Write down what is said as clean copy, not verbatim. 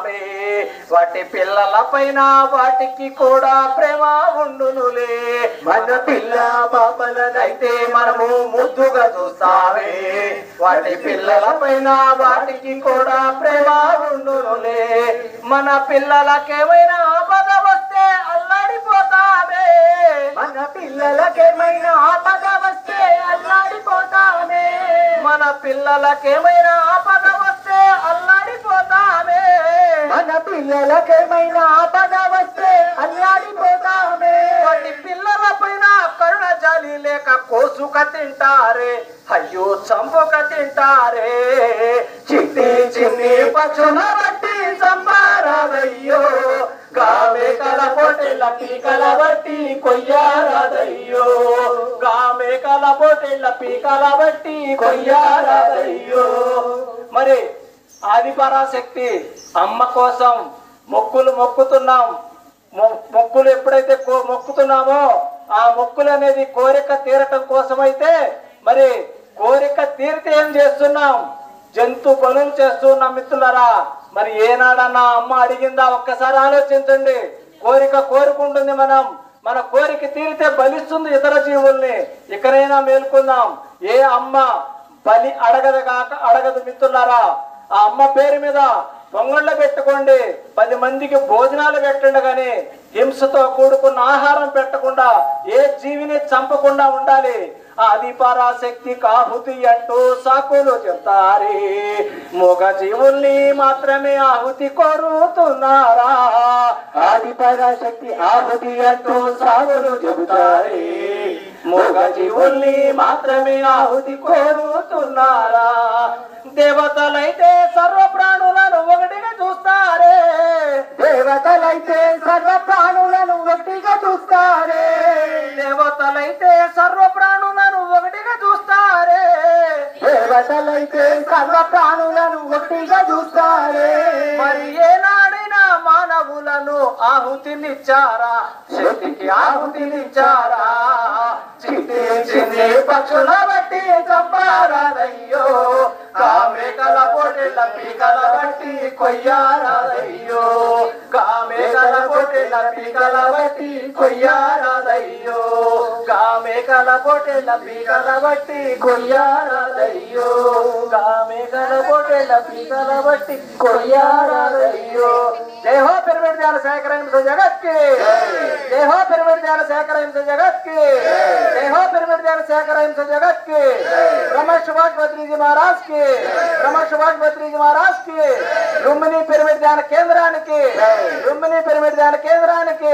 చూస్తావే వాటి పిల్లల పైన వాటికి కూడా ప్రేమ ఉండునులే మన పిల్ల పాపలనైతే మనము ముద్దుగా చూస్తావే వాటి పిల్లల పైన వాటికి కూడా ప్రేమ ఉండునులే మన పిల్లలకేమైనా ఆపద వస్తే అల్లాడిపోతామే మన పిల్లలకేమైనా ఆపద వస్తే అల్లాడిపోతామే మన పిల్లలకేమైనా ఆపద వస్తే అల్లాడిపోతామే మన పిల్లలకేమైనా ఆపద వస్తే అల్లాడిపోతామే వాటి పిల్లల పైన కరుణ జాలి లేక కోసుక తింటారే అయ్యో చంపుక తింటారే చిట్టి చిన్ని పక్షుల బట్టి చంపారాదయ్యో గామేకల పొట్టెళ్ళ పీకల బట్టి కొయ్యారాదయ్యో గామేకల పొట్టెళ్ళ పీకల బట్టి కొయ్యారాదయ్యో మరి ఆదిపరాశక్తి అమ్మ కోసం మొక్కులు మొక్కుతున్నాం మొక్కులు ఎప్పుడైతే మొక్కుతున్నామో ఆ మొక్కులు అనేది కోరిక తీరటం కోసమైతే మరి కోరిక తీరితే ఏం చేస్తున్నాం జంతు పనులు చేస్తున్నాం మిత్రులారా మరి ఏనాడన్నా అమ్మ అడిగిందా ఒక్కసారి ఆలోచించండి కోరిక కోరుకుంటుంది మన కోరిక తీరితే బలిస్తుంది ఇతర జీవుల్ని ఇకనైనా మేల్కొందాం ఏ అమ్మ బలి అడగదు మిత్రులారా ఆ అమ్మ పేరు మీద పొంగళ్ళు పెట్టుకోండి 10 మందికి భోజనాలు పెట్టండి కానీ హింసతో కూడుకున్న ఆహారం పెట్టకుండా ఏ జీవిని చంపకుండా ఉండాలి ఆదిపరాశక్తి ఆహుతి అంటూ సాకులు చెప్తారే మగ జీవుల్ని మాత్రమే ఆహుతి కోరుతున్నారా ఆదిపరాశక్తి ఆహుతి అంటూ సాకులు చెబుతారే మగ జీవుల్ని మాత్రమే ఆహుతి కోరుతున్నారా దేవతలైతే సర్వ ప్రాణులను ఒకటిగా చూస్తారే దేవతలైతే సర్వ ప్రాణులను ఒకటిగా చూస్తారే దేవతలైతే సర్వ ప్రాణులను ఒకటిగా చూస్తారే దేవతలైతే సర్వ ప్రాణులను ఒకటిగా చూస్తారే మరి ఏనాడైనా మానవులను ఆహుతినిచ్చారా శక్తికి ఆహుతినిచ్చారా చిట్టి చిన్ని పక్షుల బట్టి చంపారాదయ్యో కామేకల పొట్టెళ్ళ పీకల బట్టి కొయ్యారాదయ్యో కామేకల పొట్టెళ్ళ పీకల బట్టి కొయ్యారాదయ్యో కామేకల పొట్టెళ్ళ పీకల బట్టి కొయ్యారాదయ్యో కామేకల పొట్టెళ్ళ పీకల బట్టి కొయ్యారాదయ్యో జై హో పిరమిడ్ ధ్యాన సేకరించ జగత్కి జై హో పిరమిడ్ ధ్యాన సేకరించ జగత్కి జై హో పిరమిడ్ ధ్యాన సేకరించ జగత్కి బ్రహ్మ సుభాష్ భద్రీజీ మహారాజ్ కి బ్రహ్మ సుభాష్ భద్రీజీ మహారాజ్ కి లుంబిని పిరమిడ్ ధ్యాన కేంద్రానికి లుంబిని పిరమిడ్ ధ్యాన కేంద్రానికి